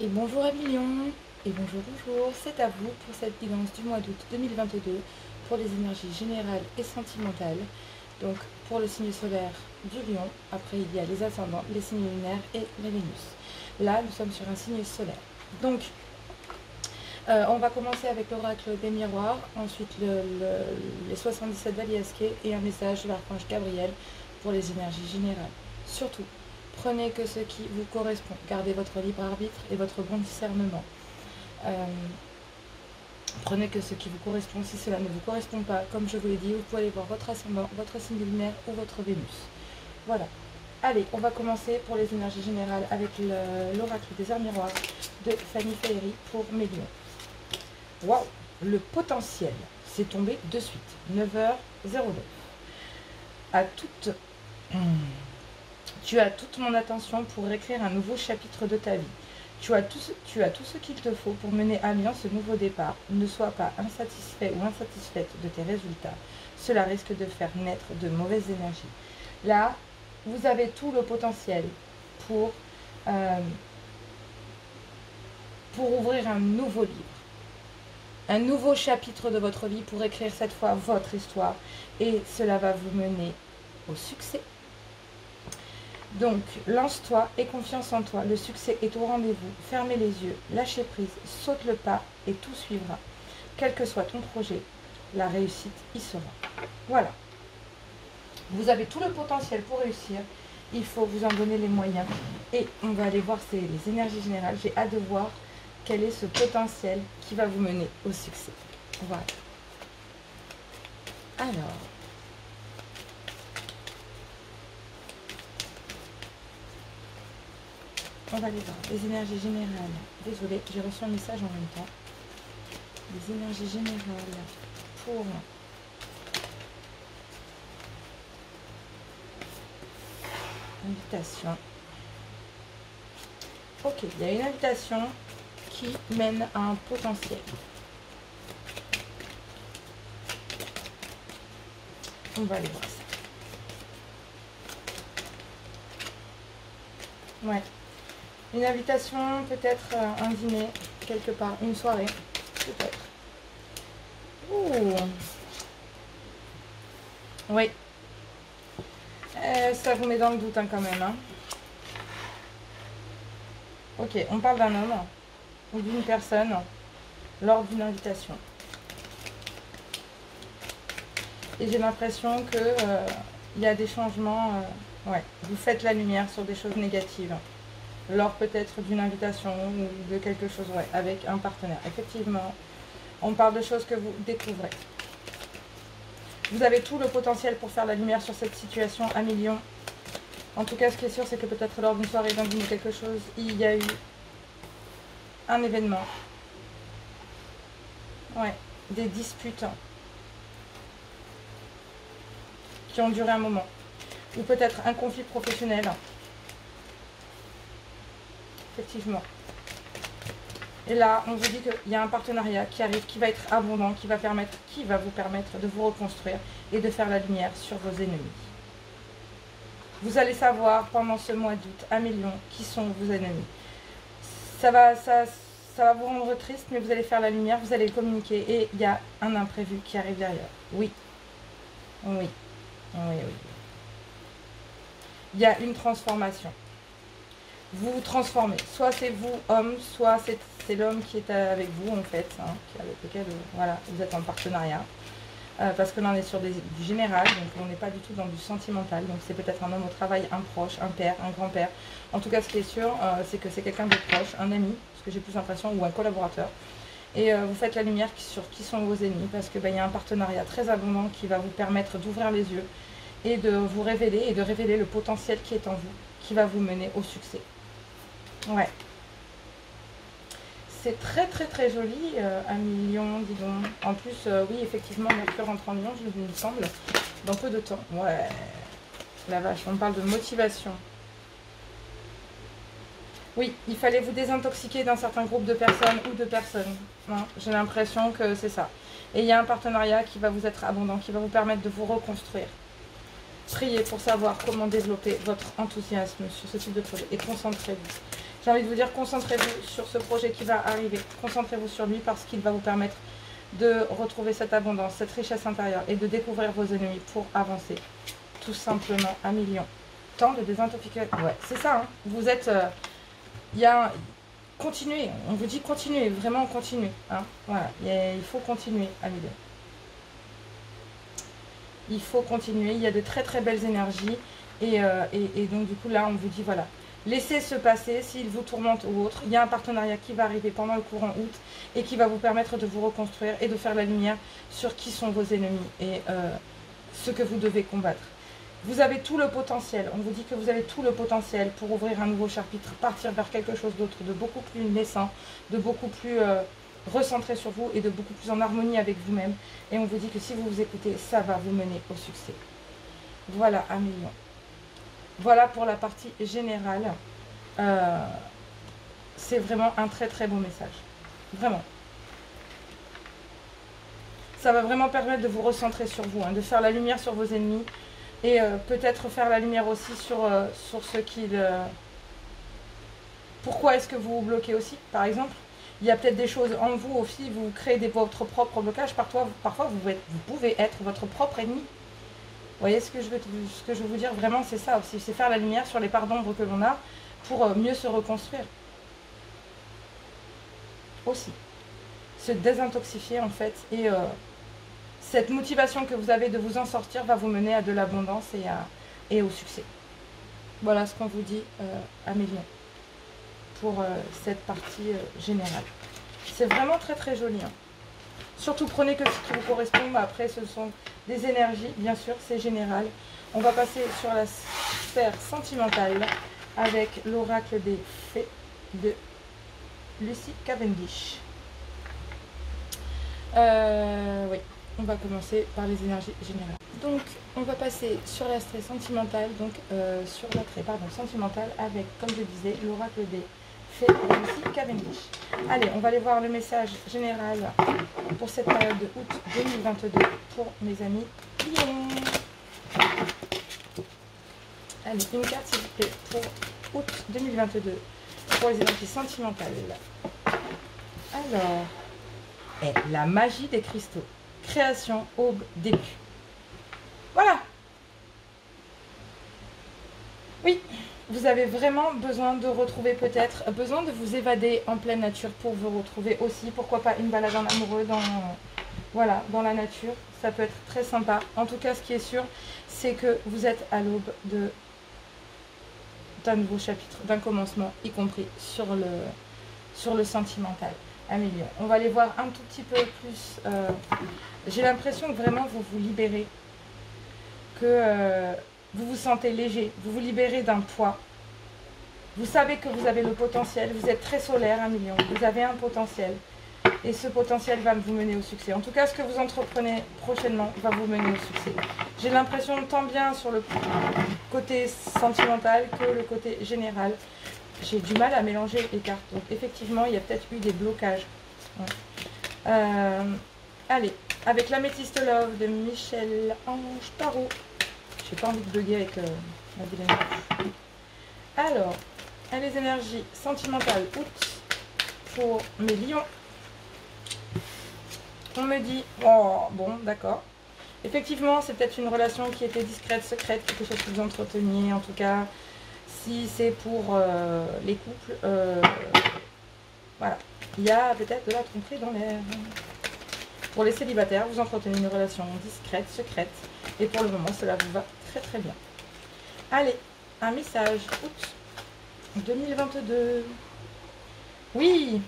Et bonjour amis lions, et bonjour, c'est à vous pour cette guidance du mois d'août 2022 pour les énergies générales et sentimentales. Donc pour le signe solaire du lion, après il y a les ascendants, les signes lunaires et les Vénus. Là nous sommes sur un signe solaire. Donc on va commencer avec l'oracle des miroirs, ensuite les 77 d'Aliaske et un message de l'archange Gabriel pour les énergies générales. Surtout, prenez que ce qui vous correspond. Gardez votre libre arbitre et votre bon discernement. Prenez que ce qui vous correspond. Si cela ne vous correspond pas, comme je vous l'ai dit, vous pouvez aller voir votre ascendant, votre signe lunaire ou votre Vénus. Voilà. Allez, on va commencer pour les énergies générales avec l'oracle des heures miroirs de Fanny Féery pour mes lions. Waouh, le potentiel, c'est tombé de suite. 9h09. Tu as toute mon attention pour écrire un nouveau chapitre de ta vie. Tu as tout ce qu'il te faut pour mener à bien ce nouveau départ. Ne sois pas insatisfait ou insatisfaite de tes résultats. Cela risque de faire naître de mauvaises énergies. Là, vous avez tout le potentiel pour ouvrir un nouveau livre. Un nouveau chapitre de votre vie pour écrire cette fois votre histoire. Et cela va vous mener au succès. Donc, lance-toi et confiance en toi. Le succès est au rendez-vous. Fermez les yeux, lâchez prise, saute le pas et tout suivra. Quel que soit ton projet, la réussite y sera. Voilà. Vous avez tout le potentiel pour réussir. Il faut vous en donner les moyens. Et on va aller voir les énergies générales. J'ai hâte de voir quel est ce potentiel qui va vous mener au succès. Voilà. Alors... on va aller voir les énergies générales. Désolée, j'ai reçu un message en même temps. Les énergies générales pour invitation. Ok, il y a une invitation qui mène à un potentiel. On va aller voir ça. Ouais. Une invitation, peut-être un dîner, quelque part, une soirée, peut-être. Ouh. Oui. Ça vous met dans le doute hein, quand même. Hein. Ok, on parle d'un homme ou d'une personne lors d'une invitation. Et j'ai l'impression que y a des changements. Ouais, vous faites la lumière sur des choses négatives. Lors peut-être d'une invitation ou de quelque chose, ouais, avec un partenaire. Effectivement, on parle de choses que vous découvrez. Vous avez tout le potentiel pour faire la lumière sur cette situation à millions. En tout cas, ce qui est sûr, c'est que peut-être lors d'une soirée, d'un dîner, quelque chose, il y a eu un événement. Ouais, des disputes qui ont duré un moment. Ou peut-être un conflit professionnel. Effectivement. Et là, on vous dit qu'il y a un partenariat qui arrive, qui va être abondant, qui va vous permettre de vous reconstruire et de faire la lumière sur vos ennemis. Vous allez savoir pendant ce mois d'août à millions qui sont vos ennemis. Ça va vous rendre triste, mais vous allez faire la lumière, vous allez communiquer et il y a un imprévu qui arrive derrière. Oui. Oui. Oui, oui. Il y a une transformation. Vous vous transformez. Soit c'est vous, homme, soit c'est l'homme qui est avec vous, en fait, hein, avec lequel voilà, vous êtes en partenariat. Parce que là, on est sur du général, donc on n'est pas du tout dans du sentimental. Donc c'est peut-être un homme au travail, un proche, un père, un grand-père. En tout cas, ce qui est sûr, c'est que c'est quelqu'un de proche, un ami, parce que j'ai plus l'impression, ou un collaborateur. Et vous faites la lumière sur qui sont vos ennemis, parce qu'il y a un partenariat très abondant qui va vous permettre d'ouvrir les yeux et de vous révéler, et de révéler le potentiel qui est en vous, qui va vous mener au succès. Ouais. C'est très très très joli, un million, dis donc. En plus, oui, effectivement, Mercure rentre en Lion, il me semble, dans peu de temps. Ouais, la vache, on parle de motivation. Oui, il fallait vous désintoxiquer d'un certain groupe de personnes ou de personnes. Hein, j'ai l'impression que c'est ça. Et il y a un partenariat qui va vous être abondant, qui va vous permettre de vous reconstruire. Priez pour savoir comment développer votre enthousiasme sur ce type de projet et concentrez-vous. J'ai envie de vous dire, concentrez-vous sur ce projet qui va arriver. Concentrez-vous sur lui parce qu'il va vous permettre de retrouver cette abondance, cette richesse intérieure et de découvrir vos ennemis pour avancer. Tout simplement à million. Temps de désintoxication. Ouais, c'est ça. Hein. Vous êtes... continuez. On vous dit continuez. Vraiment continuez. Hein. Voilà. Il faut continuer à million. Il faut continuer. Il y a de très très belles énergies. Et donc du coup là, on vous dit voilà. Laissez se passer s'il vous tourmente ou autre. Il y a un partenariat qui va arriver pendant le courant août et qui va vous permettre de vous reconstruire et de faire la lumière sur qui sont vos ennemis et ce que vous devez combattre. Vous avez tout le potentiel. On vous dit que vous avez tout le potentiel pour ouvrir un nouveau chapitre, partir vers quelque chose d'autre, de beaucoup plus naissant, de beaucoup plus recentré sur vous et de beaucoup plus en harmonie avec vous-même. Et on vous dit que si vous vous écoutez, ça va vous mener au succès. Voilà, un million. Voilà pour la partie générale. C'est vraiment un très très beau message. Vraiment. Ça va vraiment permettre de vous recentrer sur vous, hein, de faire la lumière sur vos ennemis et peut-être faire la lumière aussi sur ce qu'ils... Pourquoi est-ce que vous vous bloquez aussi, par exemple? Il y a peut-être des choses en vous aussi, vous créez votre propre blocage. Parfois vous pouvez être votre propre ennemi. Vous voyez ce que je veux vous dire? Vraiment, c'est ça aussi. C'est faire la lumière sur les parts d'ombre que l'on a pour mieux se reconstruire. Aussi. Se désintoxifier, en fait. Et cette motivation que vous avez de vous en sortir va vous mener à de l'abondance et au succès. Voilà ce qu'on vous dit à million pour cette partie générale. C'est vraiment très très joli. Hein. Surtout prenez que ce qui vous correspond. Après, ce sont des énergies, bien sûr, c'est général. On va passer sur la sphère sentimentale avec l'oracle des fées de Lucy Cavendish. Oui, on va commencer par les énergies générales. Donc, on va passer sur l'aspect sentimental, donc sur l'attrait, sentimental avec, comme je disais, l'oracle des fées de Lucy Cavendish. Allez, on va aller voir le message général pour cette période de août 2022 pour mes amis Lion. Allez, une carte s'il vous plaît pour août 2022 pour les énergies sentimentales. Alors, la magie des cristaux. Création, aube, début. Voilà. Oui, vous avez vraiment besoin de retrouver peut-être, besoin de vous évader en pleine nature pour vous retrouver aussi. Pourquoi pas une balade en amoureux dans la nature. Ça peut être très sympa. En tout cas, ce qui est sûr, c'est que vous êtes à l'aube d'un nouveau chapitre, d'un commencement, y compris sur le sentimental. Amélie, on va aller voir un tout petit peu plus. J'ai l'impression que vraiment vous vous libérez, que vous vous sentez léger, vous vous libérez d'un poids. Vous savez que vous avez le potentiel, vous êtes très solaire, Amélie, vous avez un potentiel. Et ce potentiel va vous mener au succès. En tout cas, ce que vous entreprenez prochainement va vous mener au succès. J'ai l'impression tant bien sur le côté sentimental que le côté général. J'ai du mal à mélanger les cartes. Donc effectivement, il y a peut-être eu des blocages. Ouais. Allez, avec l'Améthyste Love de Michel Ange Tarot. J'ai pas envie de bugger avec la vilaine. Alors, les énergies sentimentales août pour mes lions. On me dit, oh, bon, d'accord. Effectivement, c'est peut-être une relation qui était discrète, secrète, quelque chose que vous entreteniez. En tout cas, si c'est pour les couples, voilà. Il y a peut-être de la tromperie dans l'air. Pour les célibataires, vous entretenez une relation discrète, secrète. Et pour le moment, cela vous va très très bien. Allez, un message août 2022. Oui.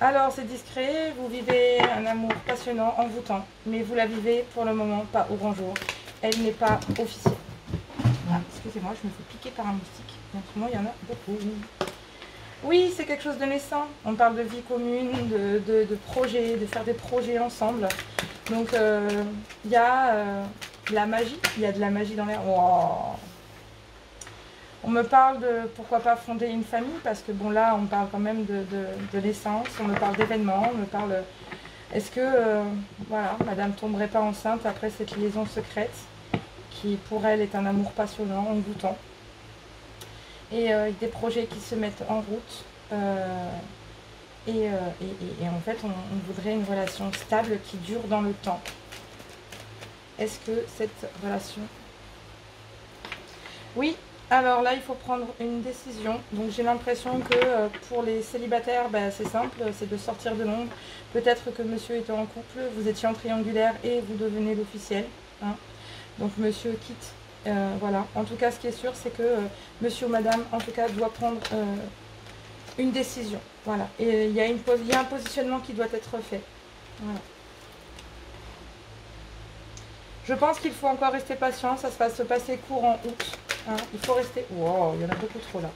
Alors, c'est discret, vous vivez un amour passionnant, envoûtant, mais vous la vivez pour le moment pas au grand jour. Elle n'est pas officielle. Ah, excusez-moi, je me fais piquer par un moustique. Autrement, il y en a beaucoup. Oui, c'est quelque chose de naissant. On parle de vie commune, de projets, de faire des projets ensemble. Donc, il y a de la magie. Il y a de la magie dans l'air. Wow. On me parle de pourquoi pas fonder une famille, parce que bon là on parle quand même de naissance, on me parle d'événements, on me parle... Est-ce que voilà, madame tomberait pas enceinte après cette liaison secrète, qui pour elle est un amour passionnant, envoûtant. et des projets qui se mettent en route. Et en fait, on voudrait une relation stable qui dure dans le temps. Est-ce que cette relation... Oui, alors là, il faut prendre une décision. Donc j'ai l'impression que pour les célibataires, bah, c'est simple, c'est de sortir de l'ombre. Peut-être que monsieur était en couple, vous étiez en triangulaire et vous devenez l'officiel. Hein. Donc monsieur quitte. Voilà. En tout cas, ce qui est sûr, c'est que monsieur ou madame, en tout cas, doit prendre une décision. Voilà. Et il y a un positionnement qui doit être fait. Voilà. Je pense qu'il faut encore rester patient. Ça va se passer courant août. Hein. Il faut rester... Wow, il y en a beaucoup trop là.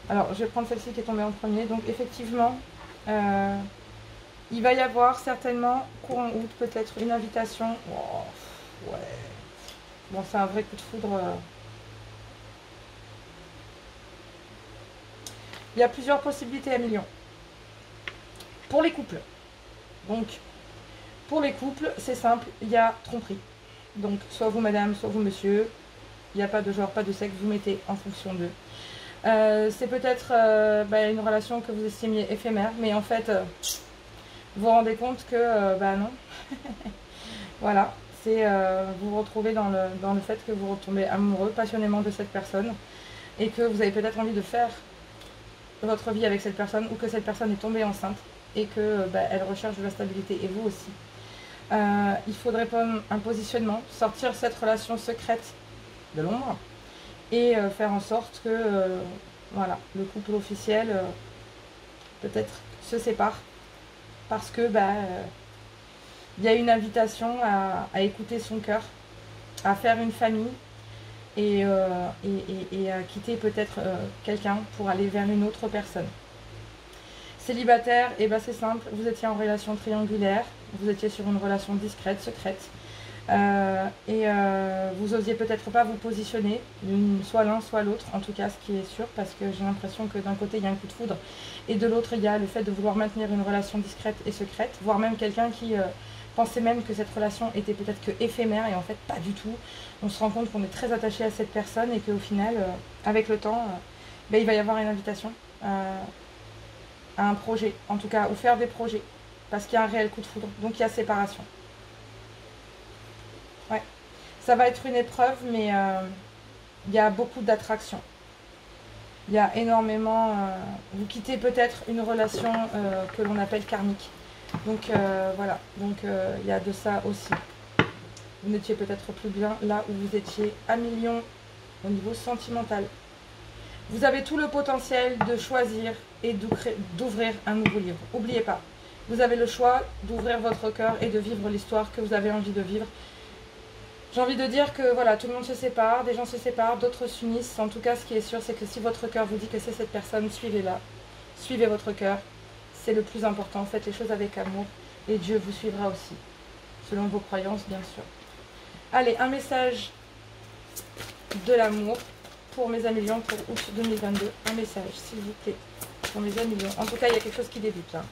Alors, je vais prendre celle-ci qui est tombée en premier. Donc, effectivement, il va y avoir certainement, courant août, peut-être une invitation. Wow, ouais. Bon, c'est un vrai coup de foudre. Il y a plusieurs possibilités à millions. Pour les couples. Donc, pour les couples, c'est simple, il y a tromperie. Donc, soit vous madame, soit vous monsieur. Il n'y a pas de genre, pas de sexe, vous mettez en fonction d'eux. C'est peut-être une relation que vous estimiez éphémère, mais en fait, vous vous rendez compte que, non. Voilà, c'est vous vous retrouvez dans le fait que vous retombez amoureux passionnément de cette personne et que vous avez peut-être envie de faire votre vie avec cette personne ou que cette personne est tombée enceinte et que elle recherche de la stabilité et vous aussi. Il faudrait prendre un positionnement, sortir cette relation secrète de l'ombre et faire en sorte que voilà, le couple officiel peut-être se sépare parce que il y a une invitation à écouter son cœur, à faire une famille et à quitter peut-être quelqu'un pour aller vers une autre personne. Célibataire, et c'est simple, vous étiez en relation triangulaire, vous étiez sur une relation discrète, secrète, vous osiez peut-être pas vous positionner, soit l'un soit l'autre, en tout cas ce qui est sûr, parce que j'ai l'impression que d'un côté il y a un coup de foudre, et de l'autre il y a le fait de vouloir maintenir une relation discrète et secrète, voire même quelqu'un qui pensait même que cette relation était peut-être que éphémère, et en fait pas du tout. On se rend compte qu'on est très attaché à cette personne, et qu'au final, avec le temps, il va y avoir une invitation à un projet, en tout cas, ou faire des projets, parce qu'il y a un réel coup de foudre, donc il y a séparation. Ouais, ça va être une épreuve, mais il y a beaucoup d'attraction. Il y a énormément... vous quittez peut-être une relation que l'on appelle karmique. Donc voilà, donc il y a de ça aussi. Vous n'étiez peut-être plus bien là où vous étiez à million au niveau sentimental. Vous avez tout le potentiel de choisir et d'ouvrir un nouveau livre. N'oubliez pas, vous avez le choix d'ouvrir votre cœur et de vivre l'histoire que vous avez envie de vivre. J'ai envie de dire que voilà, tout le monde se sépare, des gens se séparent, d'autres s'unissent. En tout cas, ce qui est sûr, c'est que si votre cœur vous dit que c'est cette personne, suivez-la. Suivez votre cœur. C'est le plus important. Faites les choses avec amour et Dieu vous suivra aussi. Selon vos croyances, bien sûr. Allez, un message de l'amour pour mes amis lions pour août 2022. Un message, s'il vous plaît, pour mes amis lions. En tout cas, il y a quelque chose qui débute. Hein.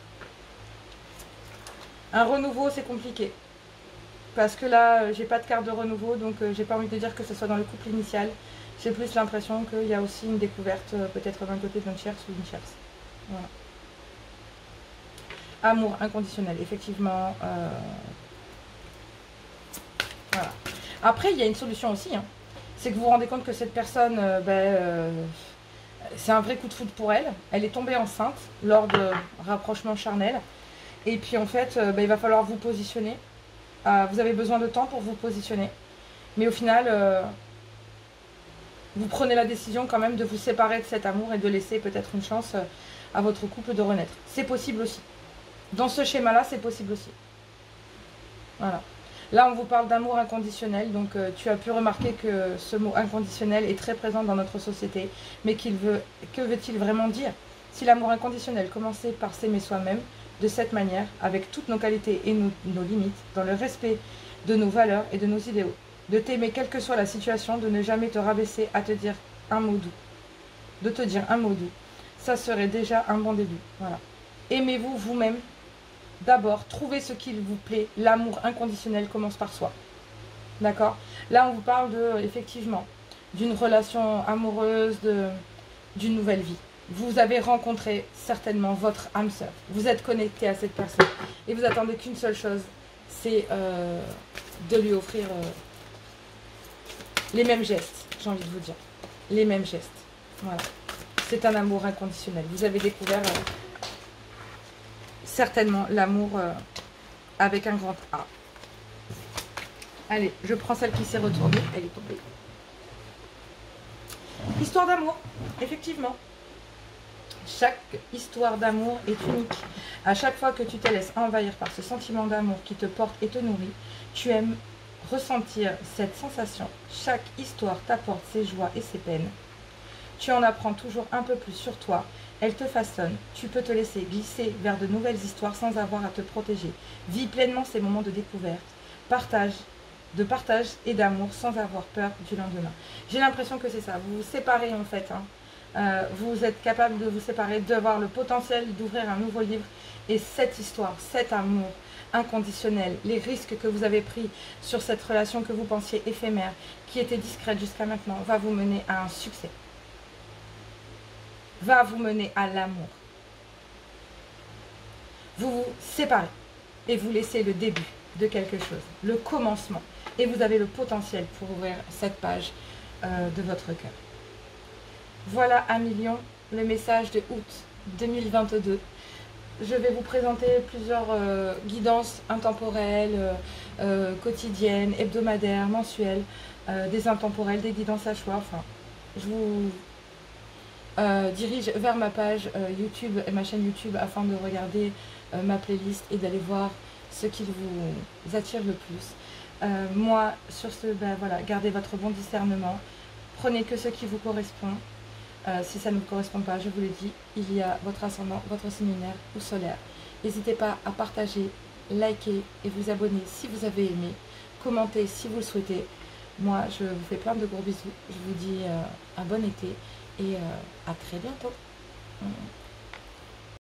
Un renouveau, c'est compliqué. Parce que là, j'ai pas de carte de renouveau, donc j'ai pas envie de dire que ce soit dans le couple initial. J'ai plus l'impression qu'il y a aussi une découverte, peut-être d'un côté d'un tierce ou d'une tierce. Voilà. Amour inconditionnel, effectivement. Voilà. Après, il y a une solution aussi. Hein. C'est que vous vous rendez compte que cette personne, c'est un vrai coup de foudre pour elle. Elle est tombée enceinte lors de rapprochements charnels. Et puis en fait, il va falloir vous positionner. Vous avez besoin de temps pour vous positionner. Mais au final, vous prenez la décision quand même de vous séparer de cet amour et de laisser peut-être une chance à votre couple de renaître. C'est possible aussi. Dans ce schéma-là, c'est possible aussi. Voilà. Là, on vous parle d'amour inconditionnel. Donc, tu as pu remarquer que ce mot inconditionnel est très présent dans notre société. Mais que veut-il vraiment dire? Si l'amour inconditionnel commençait par s'aimer soi-même, de cette manière, avec toutes nos qualités et nos limites, dans le respect de nos valeurs et de nos idéaux, de t'aimer quelle que soit la situation, de ne jamais te rabaisser à te dire un mot doux, de te dire un mot doux, ça serait déjà un bon début. Voilà. Aimez-vous vous-même. D'abord, trouvez ce qui vous plaît. L'amour inconditionnel commence par soi. D'accord? Là, on vous parle de, effectivement, d'une relation amoureuse, d'une nouvelle vie. Vous avez rencontré certainement votre âme sœur. Vous êtes connecté à cette personne. Et vous attendez qu'une seule chose, c'est de lui offrir les mêmes gestes, j'ai envie de vous dire. Les mêmes gestes. Voilà. C'est un amour inconditionnel. Vous avez découvert certainement l'amour avec un grand A. Allez, je prends celle qui s'est retournée. Elle est tombée. Histoire d'amour, effectivement. Chaque histoire d'amour est unique. À chaque fois que tu te laisses envahir par ce sentiment d'amour qui te porte et te nourrit, tu aimes ressentir cette sensation. Chaque histoire t'apporte ses joies et ses peines. Tu en apprends toujours un peu plus sur toi. Elle te façonne. Tu peux te laisser glisser vers de nouvelles histoires sans avoir à te protéger. Vis pleinement ces moments de découverte, partage et d'amour sans avoir peur du lendemain. J'ai l'impression que c'est ça. Vous vous séparez en fait. Vous êtes capable de vous séparer, d'avoir le potentiel d'ouvrir un nouveau livre. Et cette histoire, cet amour inconditionnel, les risques que vous avez pris sur cette relation que vous pensiez éphémère, qui était discrète jusqu'à maintenant, va vous mener à un succès. Va vous mener à l'amour. Vous vous séparez et vous laissez le début de quelque chose, le commencement. Et vous avez le potentiel pour ouvrir cette page de votre cœur. Voilà un million, le message de août 2022. Je vais vous présenter plusieurs guidances intemporelles, quotidiennes, hebdomadaires, mensuelles, des intemporelles, des guidances à choix. Enfin, je vous dirige vers ma page YouTube et ma chaîne YouTube afin de regarder ma playlist et d'aller voir ce qui vous attire le plus. Moi, sur ce, ben voilà, gardez votre bon discernement. Prenez que ce qui vous correspond. Si ça ne vous correspond pas, je vous le dis, il y a votre ascendant, votre signe lunaire ou solaire. N'hésitez pas à partager, liker et vous abonner si vous avez aimé. Commentez si vous le souhaitez. Moi, je vous fais plein de gros bisous. Je vous dis un bon été et à très bientôt.